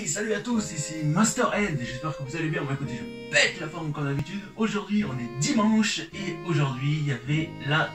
Salut à tous, ici Masterhead, j'espère que vous allez bien. Moi, écoutez, je pète la forme comme d'habitude. Aujourd'hui, on est dimanche et aujourd'hui, il y avait la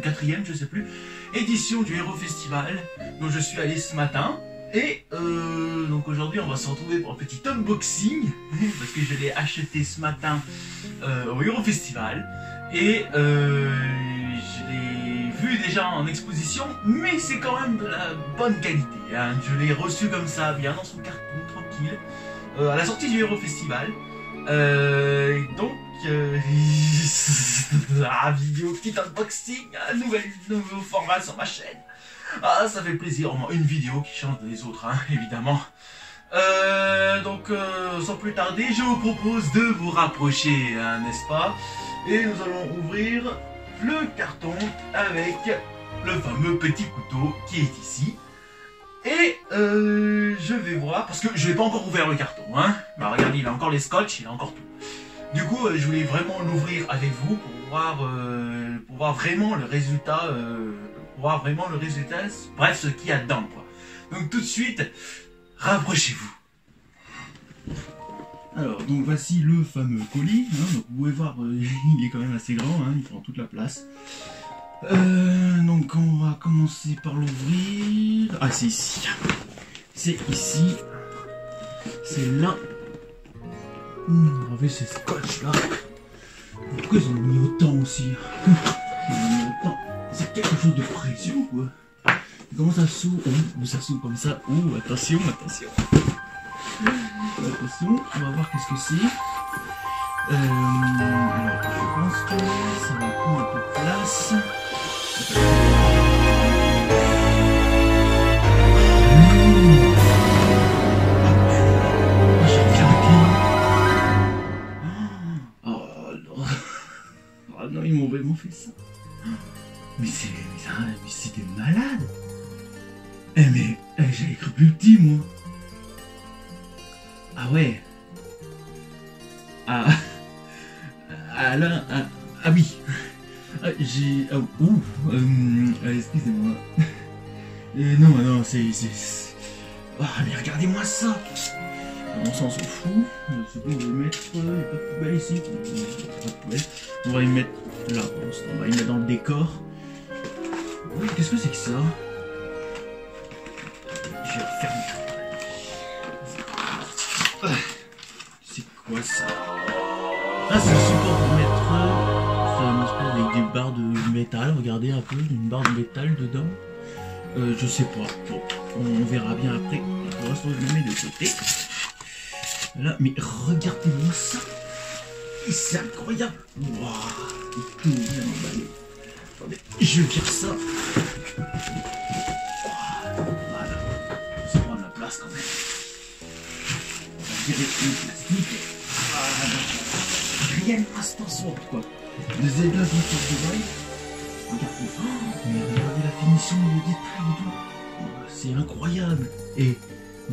quatrième, je sais plus, édition du Hero Festival. Donc, je suis allé ce matin et donc aujourd'hui, on va se retrouver pour un petit unboxing parce que je l'ai acheté ce matin au Hero Festival et je l'ai vu déjà en exposition, mais c'est quand même de la bonne qualité. Hein. Je l'ai reçu comme ça, bien dans son carton, tranquille, à la sortie du Hero Festival. Donc, vidéo, petit unboxing, nouveau format sur ma chaîne. Ah, ça fait plaisir, au moins une vidéo qui change des autres, hein, évidemment. Donc, sans plus tarder, je vous propose de vous rapprocher, hein, n'est-ce pas? Et nous allons ouvrir le carton avec le fameux petit couteau qui est ici. Et je vais voir, parce que je n'ai pas encore ouvert le carton, hein. Bah regardez, il a encore les scotch, il a encore tout. Du coup, je voulais vraiment l'ouvrir avec vous pour voir vraiment le résultat, bref, ce qu'il y a dedans, quoi. Donc tout de suite, rapprochez-vous. Alors, donc voici le fameux colis, hein. Donc vous pouvez voir, il est quand même assez grand, hein, il prend toute la place. Donc on va commencer par l'ouvrir. Ah, c'est ici. C'est ici. C'est là. On va ver ces scotch là. Pourquoi ils ont mis autant aussi? Ils ont mis autant. C'est quelque chose de précieux quoi. Comment ça s'ouvre? Oh, ça s'ouvre comme ça. Oh, attention, attention. Attention, on va voir qu'est-ce que c'est. Alors, je pense que ça va prendre un peu de place. Oh non, ils m'ont vraiment fait ça. Mais c'est des malades. Mais j'avais cru plus petit moi. Ah ouais. Ah là, ah oui. J'ai... excusez-moi. Non, c'est... Ah, mais regardez-moi ça. On s'en fout. C'est bon, on va le mettre... Il n'y a pas de poubelle ici. Pas de poubelle. On va y mettre là. On va y mettre dans le décor. Oui, qu'est-ce que c'est que ça? Je vais refermer. C'est quoi ça? Ah, c'est un support pour mettre une espèce avec des barres de métal. Regardez un peu, une barre de métal dedans. Je sais pas. Bon, on verra bien après. Pour l'instant, je le mets de côté. Là, mais regardez-moi ça. C'est incroyable. Waouh, tout bien emballé. Attendez, je vire ça. Voilà. Ça prend de la place quand même. On va virer le plastique. Voilà. Rien de Master Sword quoi. De Zelda Breath of the Wild. Regardez. Oh, mais regardez la finition, le détail et tout. Oh, c'est incroyable. Et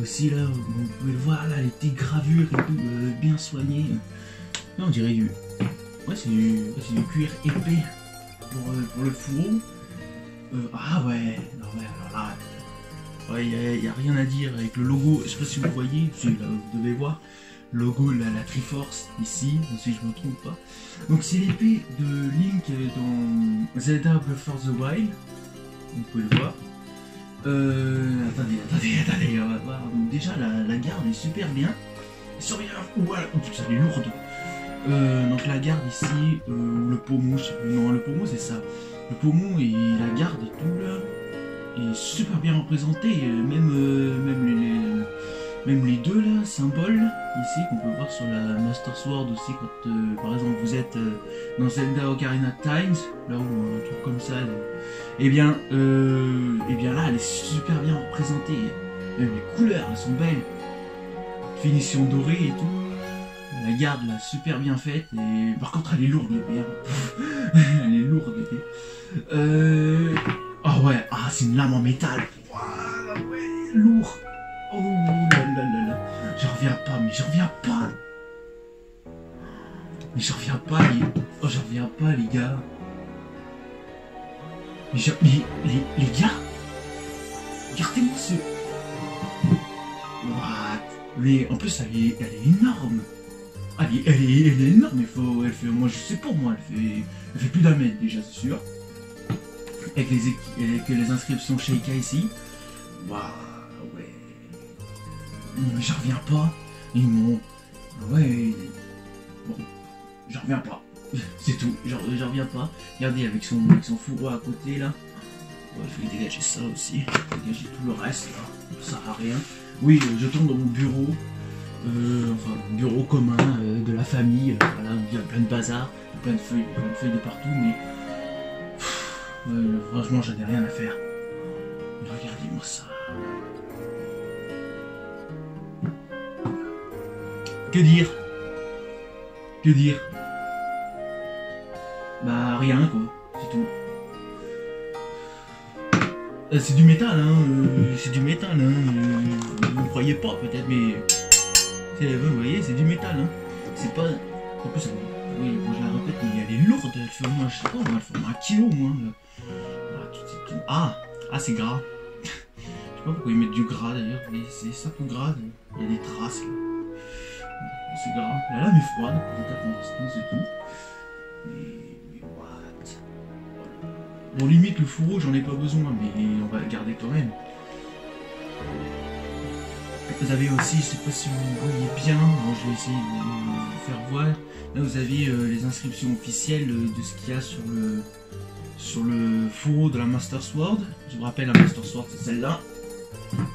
aussi là, vous pouvez le voir là, les petites gravures et tout, bien soignées. Là, on dirait du... Ouais, c'est du cuir épais pour le fourreau. Ah ouais, non, ouais, alors là... Ouais, il n'y a rien à dire avec le logo. Je sais pas si vous voyez, si là, vous devez voir. Logo la Triforce ici, si je me trompe pas. Donc c'est l'épée de Link dans Zelda Breath of the Wild. Vous pouvez le voir. Attendez, on va voir. Donc déjà la garde est super bien. Voilà, oups, elle est lourde. Donc la garde ici, le pommeau, je sais plus, non le pommeau c'est ça. Le pommeau et la garde et tout là est super bien représenté. Même les deux là, symboles ici qu'on peut voir sur la Master Sword aussi quand par exemple vous êtes dans Zelda Ocarina of Time, là où un truc comme ça, et bien là elle est super bien représentée. Même les couleurs elles sont belles, finition dorée et tout. La garde là super bien faite et par contre elle est lourde l'épée. Elle est lourde l'épée. Oh ouais, ah c'est une lame en métal. Voilà, ouais, lourd. Oh là là là là, j'en reviens pas, mais j'en reviens pas. Mais j'en reviens pas, les gars. Mais les gars, regardez-moi ce... What? Mais en plus, elle est énorme. Elle est énorme, elle fait, moi je sais pour moi, elle fait plus d'un mètre déjà, c'est sûr. Avec les inscriptions Sheikah ici. Waouh, ouais. Non, mais j'en reviens pas. Ils m'ont. Ouais. Bon, j'en reviens pas. C'est tout, j'en reviens pas. Regardez, avec son fourreau à côté là. Ouais, je vais dégager ça aussi. Dégager tout le reste là. Ça sert à rien. Oui, je tombe dans mon bureau. Enfin, bureau commun de la famille. Voilà, où il y a plein de bazar, plein de feuilles de partout, mais. Franchement, j'en ai rien à faire. Regardez-moi ça. Que dire? Que dire? Bah rien quoi, c'est tout. C'est du métal hein, c'est du métal hein, vous ne croyez pas peut-être mais... Vous voyez, c'est du métal hein. C'est pas... En plus, oui, bon, je la répète, mais elle est lourde, elle fait au moins, je sais pas, elle fait au moins 1 kilo au moins. Ah, c'est gras. Je sais pas pourquoi ils mettent du gras d'ailleurs, mais c'est ça tout gras, il y a des traces là. C'est gras. La lame est froide, en tout cas pour l'instant, c'est tout. Mais what? Bon, limite le fourreau, j'en ai pas besoin, mais on va le garder quand même. Vous avez aussi, je sais pas si vous voyez bien, bon, je vais essayer de vous faire voir. Là, vous avez les inscriptions officielles de ce qu'il y a sur le fourreau de la Master Sword. Je vous rappelle, la Master Sword, c'est celle-là.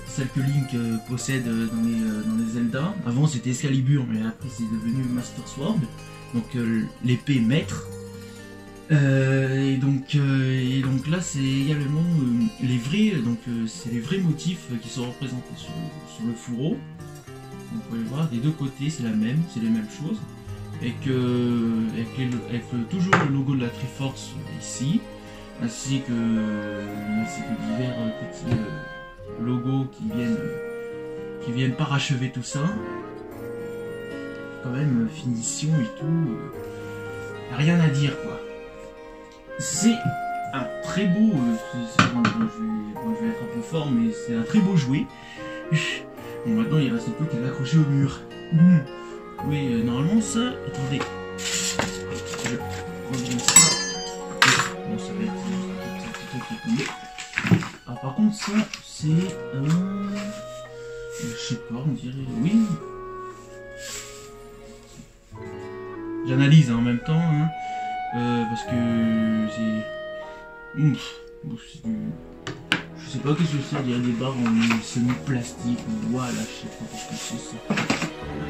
Celle que Link possède dans les Zelda. Avant, c'était Excalibur, mais après, c'est devenu Master Sword. Donc, l'épée maître. Et donc là c'est également les vrais, c'est les vrais motifs qui sont représentés sur le fourreau. Donc, vous pouvez voir des deux côtés c'est la même, c'est les mêmes choses. Avec toujours le logo de la Triforce ici, ainsi que divers petits logos qui viennent parachever tout ça. Quand même finition et tout, rien à dire quoi. C'est un très beau, bon, je vais être un peu fort, mais c'est un très beau jouet. Bon, maintenant il reste plus qu'à l'accrocher au mur. Oui, normalement ça, attendez, je reviens ça. Bon, ça va être un petit truc qui est tombé. Alors par contre ça, c'est je sais pas, on dirait, oui. J'analyse hein, en même temps. Hein. Parce que c'est... Je sais pas qu'est-ce que c'est, il y a des barres en semi-plastique, voilà, je sais pas ce que c'est ça.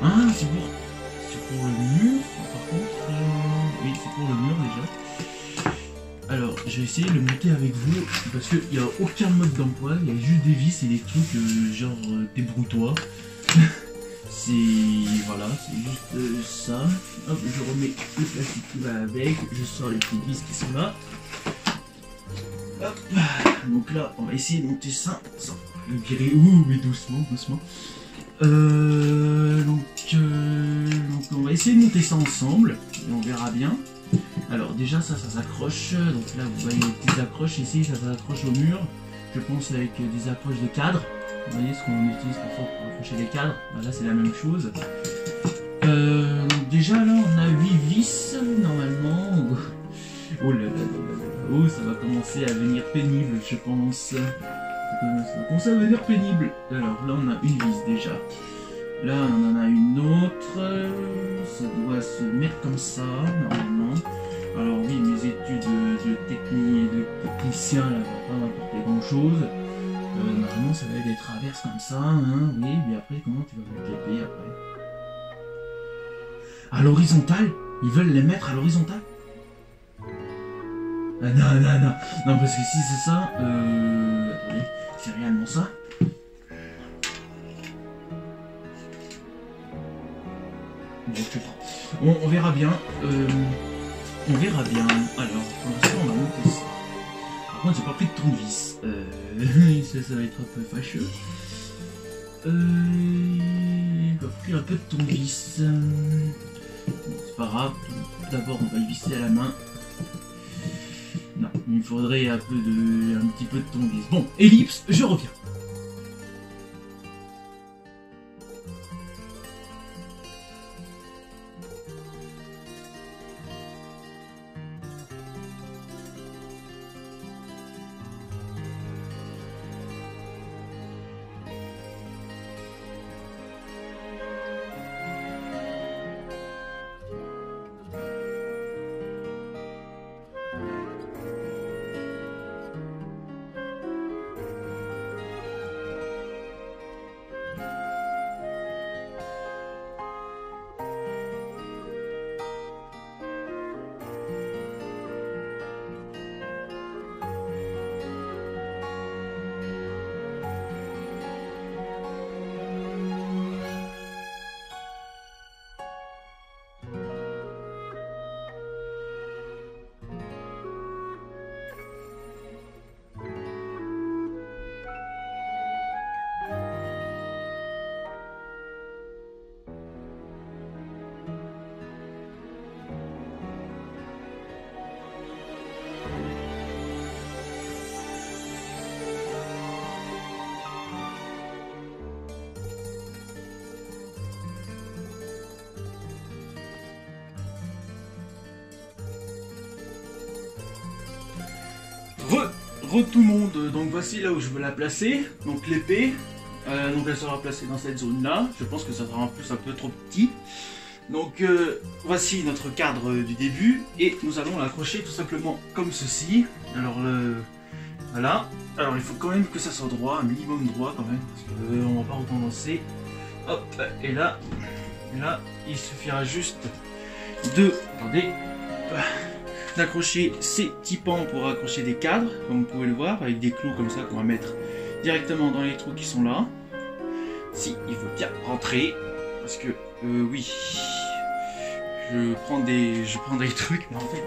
Ah, c'est pour le mur, par contre, oui, c'est pour le mur déjà. Alors, je vais essayer de le monter avec vous, parce qu'il n'y a aucun mode d'emploi, il y a juste des vis et des trucs genre débrouille-toi. Voilà, c'est juste ça. Hop, je remets le plastique qui va avec, je sors les petites vis qui sont là. Hop, donc là, on va essayer de monter ça sans le virer. Ouh, mais doucement. Donc on va essayer de monter ça ensemble et on verra bien. Alors déjà ça s'accroche, donc là vous voyez les petites accroches ici, ça s'accroche au mur. Je pense avec des accroches de cadre. Vous voyez ce qu'on utilise parfois pour accrocher des cadres, là c'est la même chose. Donc déjà là on a 8 vis normalement. Oh là là, oh ça va commencer à devenir pénible je pense. Ça va commencer à devenir pénible. Alors là on a une vis déjà. Là on en a une autre. Ça doit se mettre comme ça normalement. Alors oui, mes études de technicien là va pas apporter grand chose. Normalement ça va être des traverses comme ça, hein, oui, mais après comment tu vas mettre l'épée après? À l'horizontale? Ils veulent les mettre à l'horizontale? Ah, non, parce que si c'est ça, attendez, c'est réellement ça? Bon, je sais pas. On verra bien, alors, pour l'instant on va monter ça. Par contre j'ai pas pris de tournevis, ça va être un peu fâcheux. J'ai pas pris un peu de tournevis. Bon, c'est pas grave, d'abord on va y visser à la main. Non, il me faudrait un petit peu de tournevis. Bon, ellipse, je reviens. Re tout le monde, donc voici là où je veux la placer, donc l'épée, donc elle sera placée dans cette zone là, je pense que ça sera en plus un peu trop petit. Donc voici notre cadre du début, et nous allons l'accrocher tout simplement comme ceci. Alors voilà, alors il faut quand même que ça soit droit, un minimum droit quand même, parce qu'on va pas recommencer. Hop, et là, il suffira juste de, attendez, d'accrocher ces petits pans pour accrocher des cadres, comme vous pouvez le voir, avec des clous comme ça qu'on va mettre directement dans les trous qui sont là. Si il veut bien rentrer, parce que oui, je prends des trucs, mais en fait,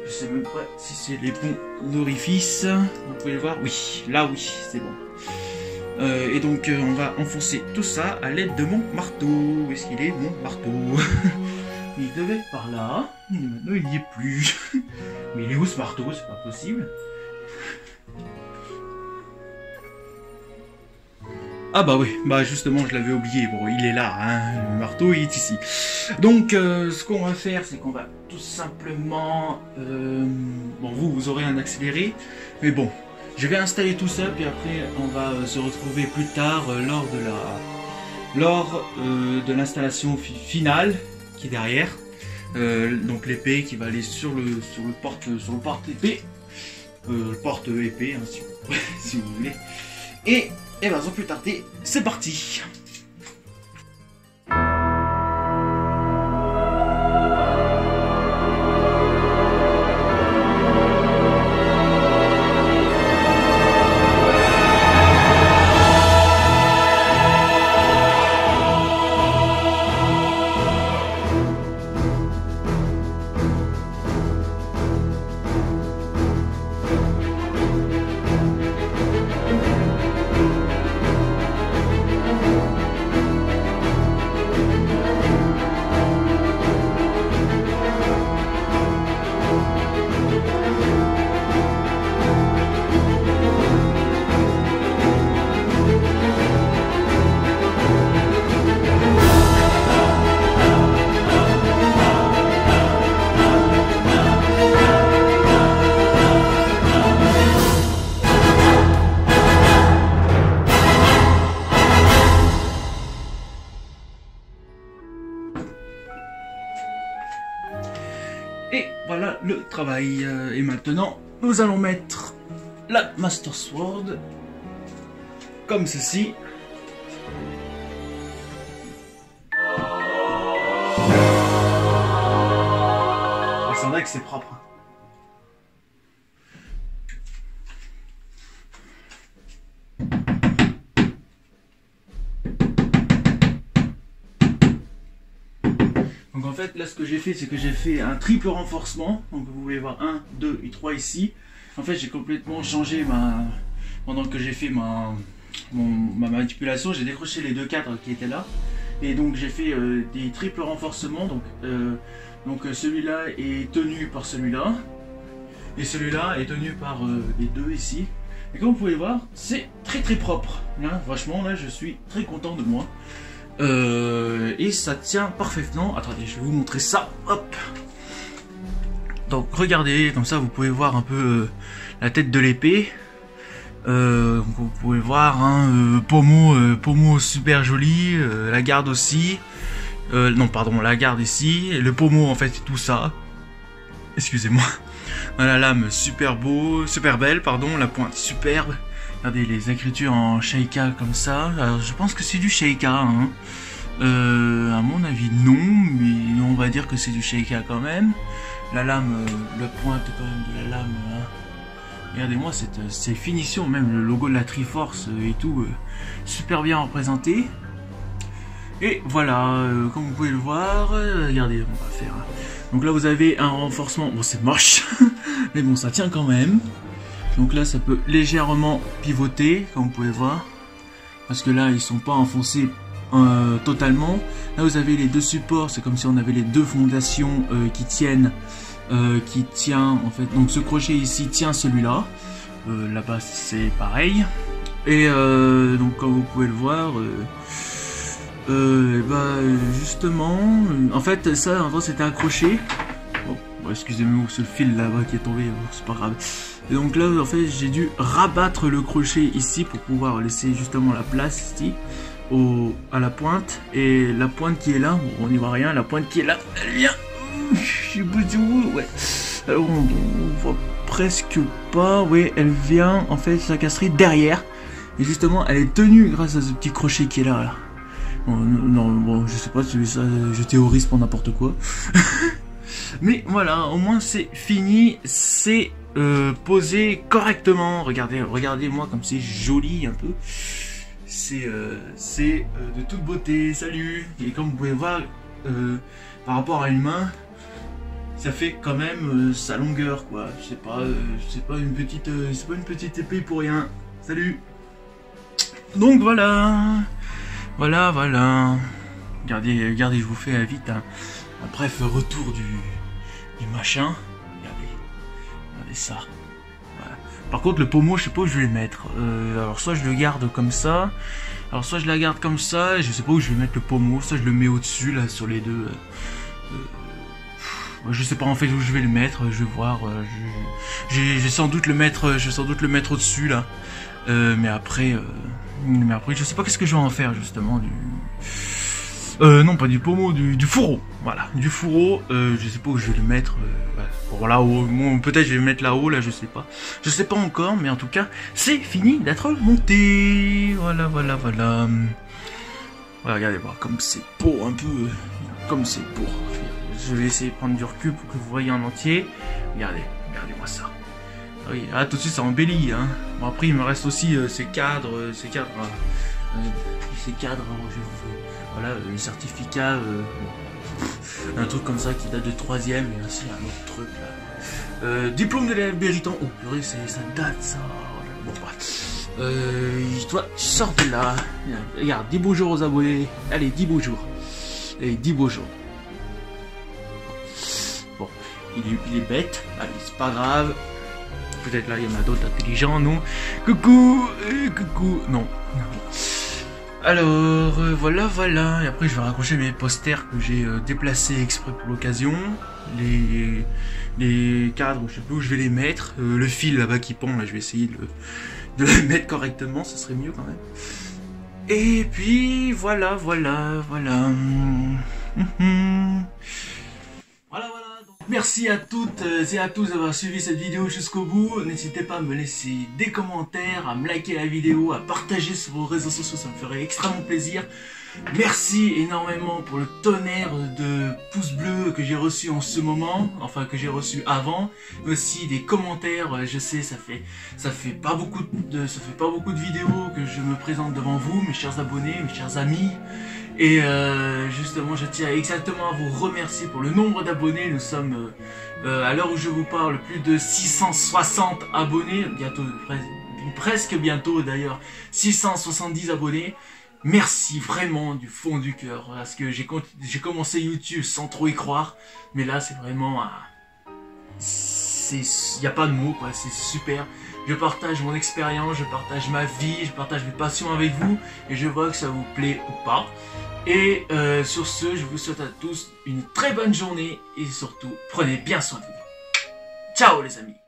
je sais même pas si c'est les bons orifices. Vous pouvez le voir, oui, là oui, c'est bon. Et donc on va enfoncer tout ça à l'aide de mon marteau. Où est-ce qu'il est, mon marteau? Il devait être par là, mais maintenant il n'y est plus. Mais il est où ce marteau? C'est pas possible. Ah bah oui, bah justement je l'avais oublié, bon il est là, hein, le marteau il est ici. Donc ce qu'on va faire, c'est qu'on va tout simplement... bon vous aurez un accéléré, mais bon, je vais installer tout ça, puis après on va se retrouver plus tard lors de l'installation finale qui est derrière. Donc l'épée qui va aller sur le porte-épée, le porte-épée hein, si vous voulez. Et ben sans plus tarder, c'est parti. Et voilà le travail. Et maintenant, nous allons mettre la Master Sword comme ceci. C'est vrai que c'est propre. Donc en fait là ce que j'ai fait, c'est que j'ai fait un triple renforcement. Donc vous pouvez voir 1, 2 et 3 ici. En fait j'ai complètement changé pendant que j'ai fait ma manipulation, j'ai décroché les deux cadres qui étaient là. Et donc j'ai fait des triples renforcements. Donc celui-là est tenu par celui-là. Et celui-là est tenu par les deux ici. Et comme vous pouvez voir, c'est très très propre. Là, franchement là je suis très content de moi. Et ça tient parfaitement. Attendez, je vais vous montrer ça. Hop. Donc regardez, comme ça vous pouvez voir un peu la tête de l'épée. Vous pouvez voir hein, pommeau super joli, la garde aussi. Non pardon, la garde ici, et le pommeau en fait tout ça. Excusez-moi. La lame super beau, super belle, pardon, la pointe superbe. Regardez les écritures en Sheikah comme ça. Alors, je pense que c'est du Sheikah. Hein. À mon avis non, mais on va dire que c'est du Sheikah quand même. La lame, la pointe quand même de la lame. Hein. Regardez-moi cette finition, même le logo de la Triforce et tout, super bien représenté. Et voilà, comme vous pouvez le voir, regardez, on va faire. Donc là vous avez un renforcement, bon c'est moche, mais bon ça tient quand même. Donc là ça peut légèrement pivoter, comme vous pouvez voir, parce que là ils sont pas enfoncés totalement. Là vous avez les deux supports, c'est comme si on avait les deux fondations qui tiennent, qui tient en fait. Donc ce crochet ici tient celui-là, là-bas c'est pareil. Et donc comme vous pouvez le voir, justement, en fait ça avant c'était accroché. Bon, excusez-moi ce fil là-bas qui est tombé, c'est pas grave. Et donc là en fait j'ai dû rabattre le crochet ici pour pouvoir laisser justement la place ici à la pointe. Et la pointe qui est là, on n'y voit rien, la pointe qui est là, elle vient. Je sais pas où, ouais. Alors on voit presque pas, ouais, elle vient en fait sa casserie derrière. Et justement elle est tenue grâce à ce petit crochet qui est là. Bon, non, bon, je sais pas si ça, je théorise pour n'importe quoi. Mais voilà, au moins c'est fini, c'est posé correctement. Regardez-moi comme c'est joli un peu. C'est de toute beauté. Salut. Et comme vous pouvez voir, par rapport à une main, ça fait quand même sa longueur, quoi. C'est pas une petite épée pour rien. Salut. Donc voilà. Voilà. Regardez, je vous fais vite un bref retour du machin. Regardez ça. Voilà. Par contre le pommeau, je sais pas où je vais le mettre. Alors soit je le garde comme ça. Alors soit je la garde comme ça, et je sais pas où je vais mettre le pommeau. Soit je le mets au-dessus là sur les deux. Je sais pas en fait où je vais le mettre. Je vais voir. Je vais sans doute le mettre. Au-dessus là. Mais après je sais pas qu'est-ce que je vais en faire justement non pas du pommeau, du fourreau, voilà, du fourreau. Je sais pas où je vais le mettre. Bon, là-haut, bon, peut-être je vais le mettre là-haut, là je sais pas encore, mais en tout cas c'est fini d'être monté. Voilà. Voilà, regardez voir comme c'est beau, un peu comme c'est beau. Je vais essayer de prendre du recul pour que vous voyez en entier. Regardez-moi ça. Oui, ah, tout de suite ça embellit, hein. Bon, après il me reste aussi ces cadres, voilà, le certificat, un truc comme ça qui date de 3ème, et ainsi un autre truc là. Diplôme de l'élève méritant. Oh purée, ça date ça. Bon bah, toi tu sors de là. Regarde, dis bonjour aux abonnés. Allez, dis bonjour. Allez, dis bonjour. Bon, il est bête. Allez, c'est pas grave. Peut-être là il y en a d'autres intelligents, non? Coucou, non. Alors voilà, et après je vais raccrocher mes posters que j'ai déplacés exprès pour l'occasion, les cadres, je sais plus où je vais les mettre, le fil là-bas qui pend, là je vais essayer de le mettre correctement, ça serait mieux quand même. Et puis voilà. Merci à toutes et à tous d'avoir suivi cette vidéo jusqu'au bout. N'hésitez pas à me laisser des commentaires, à me liker la vidéo, à partager sur vos réseaux sociaux, ça me ferait extrêmement plaisir. Merci énormément pour le tonnerre de pouces bleus que j'ai reçu en ce moment, enfin que j'ai reçu avant, aussi des commentaires. Je sais, ça fait pas beaucoup de vidéos que je me présente devant vous, mes chers abonnés, mes chers amis. Et justement, je tiens exactement à vous remercier pour le nombre d'abonnés. Nous sommes, à l'heure où je vous parle, plus de 660 abonnés, bientôt, presque bientôt d'ailleurs, 670 abonnés. Merci vraiment du fond du cœur, parce que j'ai commencé YouTube sans trop y croire, mais là c'est vraiment, y a pas de mots quoi, c'est super. Je partage mon expérience, je partage ma vie, je partage mes passions avec vous, et je vois que ça vous plaît ou pas. Et sur ce, je vous souhaite à tous une très bonne journée, et surtout, prenez bien soin de vous. Ciao les amis.